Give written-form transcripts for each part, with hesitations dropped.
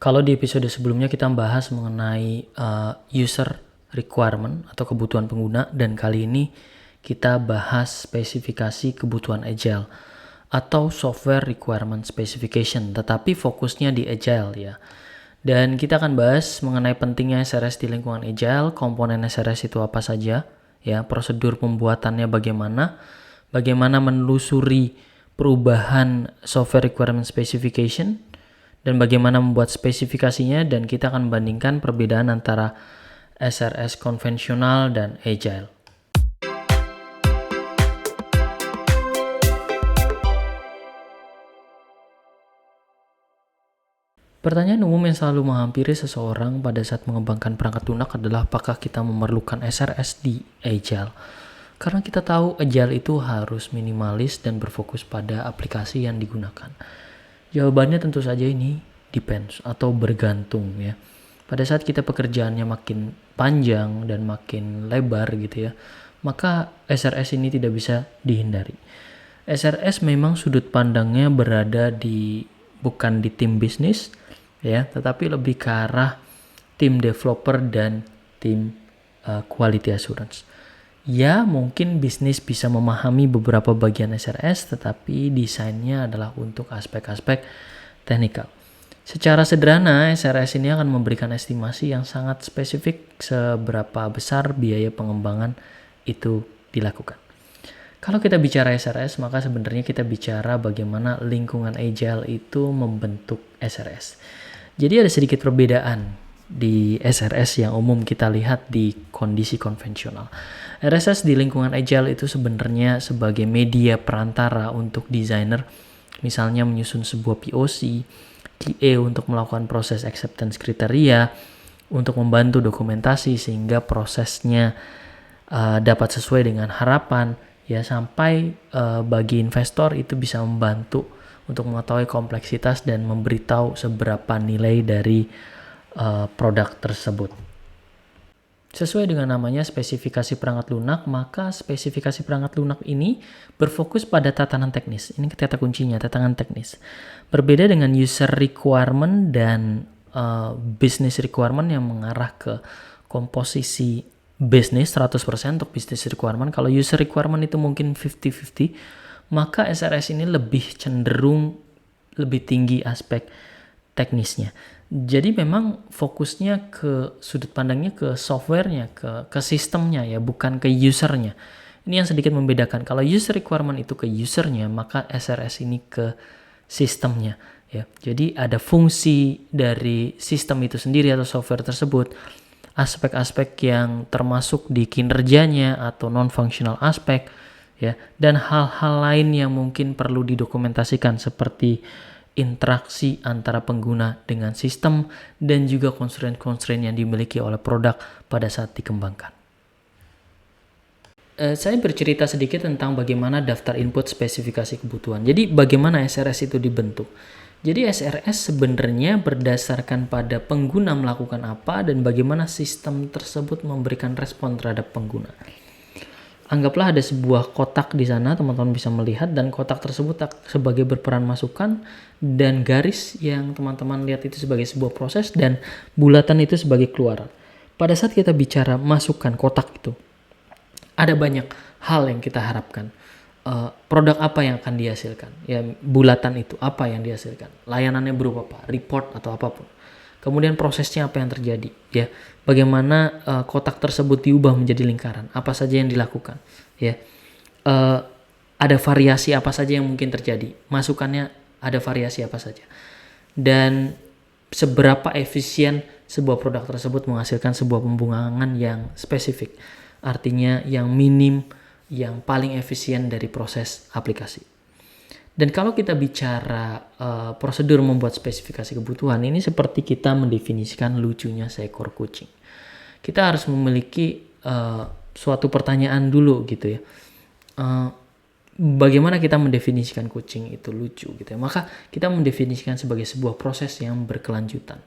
Kalau di episode sebelumnya kita bahas mengenai user requirement atau kebutuhan pengguna, dan kali ini kita bahas spesifikasi kebutuhan agile atau software requirement specification, tetapi fokusnya di agile ya. Dan kita akan bahas mengenai pentingnya SRS di lingkungan agile, komponen SRS itu apa saja, ya, prosedur pembuatannya bagaimana menelusuri perubahan software requirement specification, dan bagaimana membuat spesifikasinya, dan kita akan membandingkan perbedaan antara SRS konvensional dan agile. Pertanyaan umum yang selalu menghampiri seseorang pada saat mengembangkan perangkat lunak adalah apakah kita memerlukan SRS di agile. Karena kita tahu agile itu harus minimalis dan berfokus pada aplikasi yang digunakan. Jawabannya tentu saja ini depends atau bergantung ya. Pada saat kita pekerjaannya makin panjang dan makin lebar gitu ya, maka SRS ini tidak bisa dihindari. SRS memang sudut pandangnya berada bukan di tim bisnis ya, tetapi lebih ke arah tim developer dan tim quality assurance. Ya, mungkin bisnis bisa memahami beberapa bagian SRS, tetapi desainnya adalah untuk aspek-aspek teknikal. Secara sederhana, SRS ini akan memberikan estimasi yang sangat spesifik seberapa besar biaya pengembangan itu dilakukan. Kalau kita bicara SRS, maka sebenarnya kita bicara bagaimana lingkungan agile itu membentuk SRS. Jadi ada sedikit perbedaan di SRS yang umum kita lihat di kondisi konvensional. RSS di lingkungan agile itu sebenarnya sebagai media perantara untuk desainer, misalnya menyusun sebuah POC, QA untuk melakukan proses acceptance kriteria, untuk membantu dokumentasi sehingga prosesnya dapat sesuai dengan harapan, ya, sampai bagi investor itu bisa membantu untuk mengetahui kompleksitas dan memberitahu seberapa nilai dari produk tersebut. Sesuai dengan namanya spesifikasi perangkat lunak, maka spesifikasi perangkat lunak ini berfokus pada tatanan teknis. Ini kata kuncinya, tatanan teknis. Berbeda dengan user requirement dan business requirement yang mengarah ke komposisi bisnis 100% untuk business requirement. Kalau user requirement itu mungkin 50-50, maka SRS ini lebih cenderung lebih tinggi aspek teknisnya. Jadi memang fokusnya ke sudut pandangnya ke softwarenya, ke sistemnya ya, bukan ke usernya. Ini yang sedikit membedakan. Kalau user requirement itu ke usernya, maka SRS ini ke sistemnya ya. Jadi ada fungsi dari sistem itu sendiri atau software tersebut, aspek-aspek yang termasuk di kinerjanya atau non-functional aspek ya, dan hal-hal lain yang mungkin perlu didokumentasikan seperti interaksi antara pengguna dengan sistem dan juga constraint-constraint yang dimiliki oleh produk pada saat dikembangkan. Saya bercerita sedikit tentang bagaimana daftar input spesifikasi kebutuhan. Jadi bagaimana SRS itu dibentuk. Jadi SRS sebenarnya berdasarkan pada pengguna melakukan apa dan bagaimana sistem tersebut memberikan respon terhadap pengguna. Anggaplah ada sebuah kotak di sana, teman-teman bisa melihat, dan kotak tersebut sebagai berperan masukan, dan garis yang teman-teman lihat itu sebagai sebuah proses, dan bulatan itu sebagai keluaran. Pada saat kita bicara masukan kotak itu, ada banyak hal yang kita harapkan. Produk apa yang akan dihasilkan? Ya, bulatan itu apa yang dihasilkan? Layanannya berupa apa? Report atau apapun. Kemudian prosesnya apa yang terjadi, ya, bagaimana kotak tersebut diubah menjadi lingkaran, apa saja yang dilakukan, ya, ada variasi apa saja yang mungkin terjadi, masukannya ada variasi apa saja, dan seberapa efisien sebuah produk tersebut menghasilkan sebuah pembungkangan yang spesifik, artinya yang minim, yang paling efisien dari proses aplikasi. Dan kalau kita bicara prosedur membuat spesifikasi kebutuhan, ini seperti kita mendefinisikan lucunya seekor kucing. Kita harus memiliki suatu pertanyaan dulu gitu ya. Bagaimana kita mendefinisikan kucing itu lucu gitu ya. Maka kita mendefinisikan sebagai sebuah proses yang berkelanjutan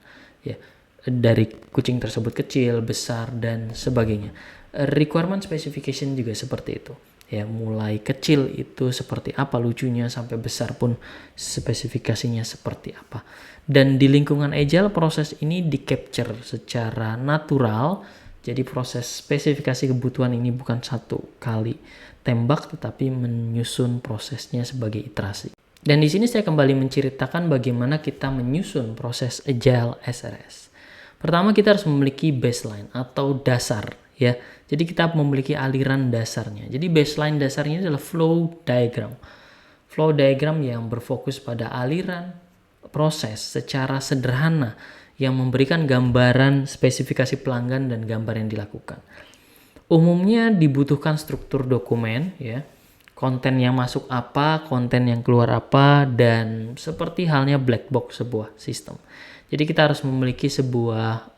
ya. Dari kucing tersebut kecil, besar, dan sebagainya. Requirement specification juga seperti itu. Ya, mulai kecil itu seperti apa lucunya sampai besar pun spesifikasinya seperti apa. Dan di lingkungan agile proses ini di capture secara natural. Jadi proses spesifikasi kebutuhan ini bukan satu kali tembak tetapi menyusun prosesnya sebagai iterasi. Dan di sini saya kembali menceritakan bagaimana kita menyusun proses agile SRS. Pertama kita harus memiliki baseline atau dasar ya. Jadi kita memiliki aliran dasarnya. Jadi baseline dasarnya adalah flow diagram. Flow diagram yang berfokus pada aliran proses secara sederhana yang memberikan gambaran spesifikasi pelanggan dan gambar yang dilakukan. Umumnya dibutuhkan struktur dokumen ya. Konten yang masuk apa, konten yang keluar apa, dan seperti halnya black box sebuah sistem. Jadi kita harus memiliki sebuah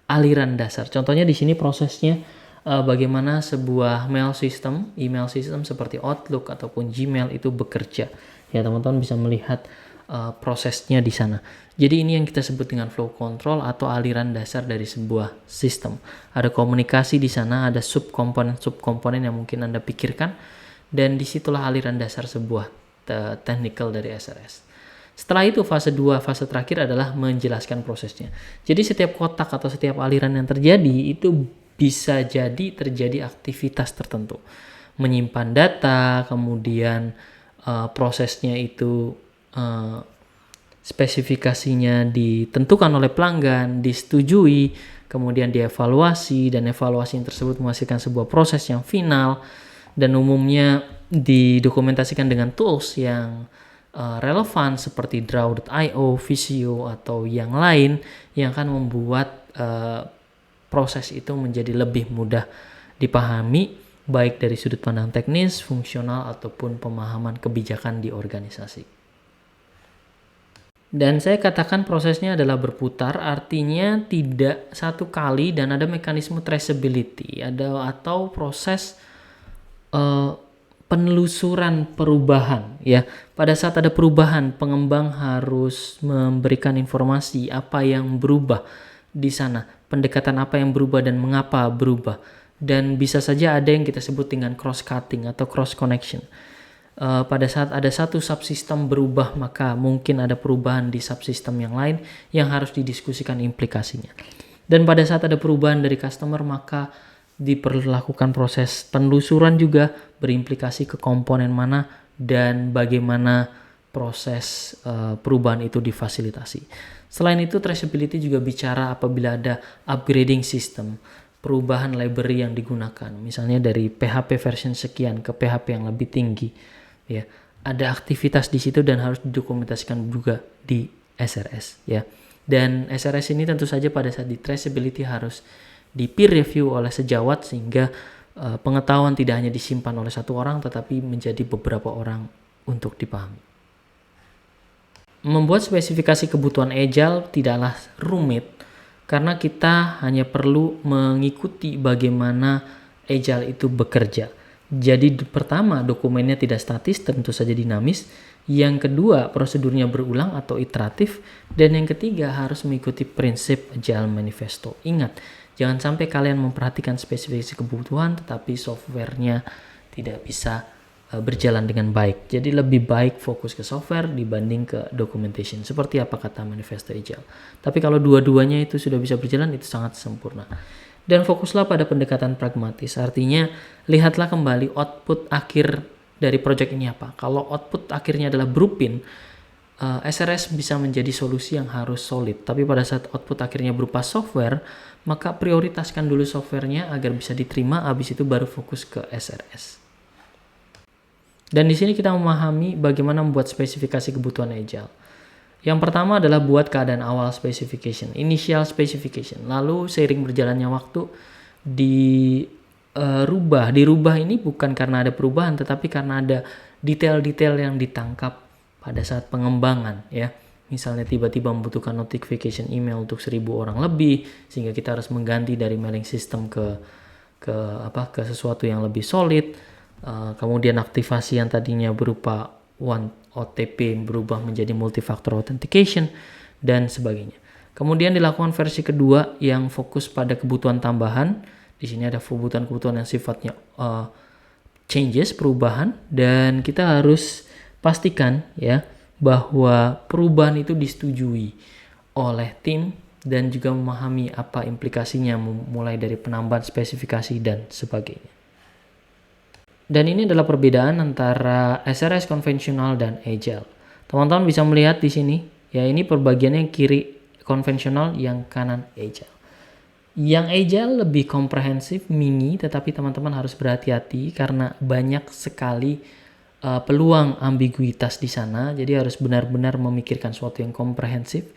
aliran dasar. Contohnya di sini prosesnya bagaimana sebuah email system seperti Outlook ataupun Gmail itu bekerja. Ya, teman-teman bisa melihat prosesnya di sana. Jadi ini yang kita sebut dengan flow control atau aliran dasar dari sebuah sistem. Ada komunikasi di sana, ada subkomponen yang mungkin Anda pikirkan, dan disitulah aliran dasar sebuah technical dari SRS. Setelah itu fase 2, fase terakhir adalah menjelaskan prosesnya. Jadi setiap kotak atau setiap aliran yang terjadi itu bisa jadi terjadi aktivitas tertentu. Menyimpan data, kemudian prosesnya itu spesifikasinya ditentukan oleh pelanggan, disetujui, kemudian dievaluasi, dan evaluasi tersebut menghasilkan sebuah proses yang final, dan umumnya didokumentasikan dengan tools yang relevan seperti Draw.io, Visio, atau yang lain yang akan membuat proses itu menjadi lebih mudah dipahami baik dari sudut pandang teknis, fungsional, ataupun pemahaman kebijakan di organisasi. Dan saya katakan prosesnya adalah berputar, artinya tidak satu kali dan ada mekanisme traceability atau proses penelusuran perubahan ya. Pada saat ada perubahan, pengembang harus memberikan informasi apa yang berubah di sana, pendekatan apa yang berubah dan mengapa berubah. Dan bisa saja ada yang kita sebut dengan cross cutting atau cross connection. Pada saat ada satu subsistem berubah, maka mungkin ada perubahan di subsistem yang lain yang harus didiskusikan implikasinya. Dan pada saat ada perubahan dari customer, maka diperlakukan proses penelusuran juga berimplikasi ke komponen mana dan bagaimana proses perubahan itu difasilitasi. Selain itu, traceability juga bicara apabila ada upgrading system, perubahan library yang digunakan, misalnya dari PHP version sekian ke PHP yang lebih tinggi, ya, ada aktivitas di situ dan harus didokumentasikan juga di SRS, ya. Dan SRS ini tentu saja pada saat di traceability harus di peer review oleh sejawat sehingga pengetahuan tidak hanya disimpan oleh satu orang tetapi menjadi beberapa orang untuk dipahami. Membuat spesifikasi kebutuhan agile tidaklah rumit karena kita hanya perlu mengikuti bagaimana agile itu bekerja. Jadi pertama, dokumennya tidak statis, tentu saja dinamis. Yang kedua, prosedurnya berulang atau iteratif. Dan yang ketiga, harus mengikuti prinsip Agile Manifesto. Ingat, jangan sampai kalian memperhatikan spesifikasi kebutuhan tetapi softwarenya tidak bisa berjalan dengan baik. Jadi lebih baik fokus ke software dibanding ke documentation. Seperti apa kata Manifesto Agile. Tapi kalau dua-duanya itu sudah bisa berjalan, itu sangat sempurna. Dan fokuslah pada pendekatan pragmatis. Artinya, lihatlah kembali output akhir dari project ini apa. Kalau output akhirnya adalah blueprint, SRS bisa menjadi solusi yang harus solid. Tapi pada saat output akhirnya berupa software, maka prioritaskan dulu softwarenya agar bisa diterima, habis itu baru fokus ke SRS. Dan di sini kita memahami bagaimana membuat spesifikasi kebutuhan agile. Yang pertama adalah buat keadaan awal specification, initial specification. Lalu seiring berjalannya waktu dirubah. Dirubah ini bukan karena ada perubahan, tetapi karena ada detail-detail yang ditangkap pada saat pengembangan, ya. Misalnya tiba-tiba membutuhkan notification email untuk 1.000 orang lebih, sehingga kita harus mengganti dari mailing system ke sesuatu yang lebih solid. Kemudian aktivasi yang tadinya berupa one OTP berubah menjadi multi-factor authentication dan sebagainya. Kemudian dilakukan versi kedua yang fokus pada kebutuhan tambahan. Di sini ada kebutuhan-kebutuhan yang sifatnya changes, perubahan, dan kita harus pastikan ya bahwa perubahan itu disetujui oleh tim dan juga memahami apa implikasinya mulai dari penambahan spesifikasi dan sebagainya. Dan ini adalah perbedaan antara SRS konvensional dan agile. Teman-teman bisa melihat di sini, ya ini perbagiannya kiri konvensional, yang kanan agile. Yang agile lebih komprehensif, mini, tetapi teman-teman harus berhati-hati karena banyak sekali peluang ambiguitas di sana. Jadi harus benar-benar memikirkan sesuatu yang komprehensif.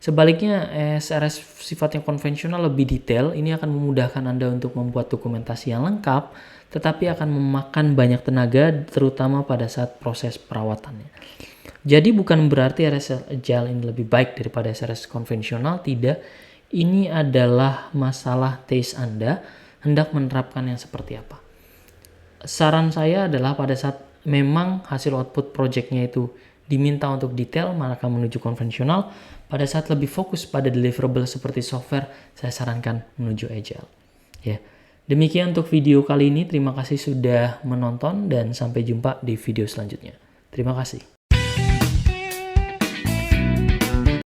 Sebaliknya, SRS sifatnya konvensional lebih detail. Ini akan memudahkan Anda untuk membuat dokumentasi yang lengkap, tetapi akan memakan banyak tenaga, terutama pada saat proses perawatannya. Jadi bukan berarti SRS Agile ini lebih baik daripada SRS konvensional, tidak. Ini adalah masalah taste Anda, hendak menerapkan yang seperti apa. Saran saya adalah pada saat memang hasil output projectnya itu diminta untuk detail, maka menuju konvensional. Pada saat lebih fokus pada deliverable seperti software, saya sarankan menuju agile. Ya. Demikian untuk video kali ini. Terima kasih sudah menonton dan sampai jumpa di video selanjutnya. Terima kasih.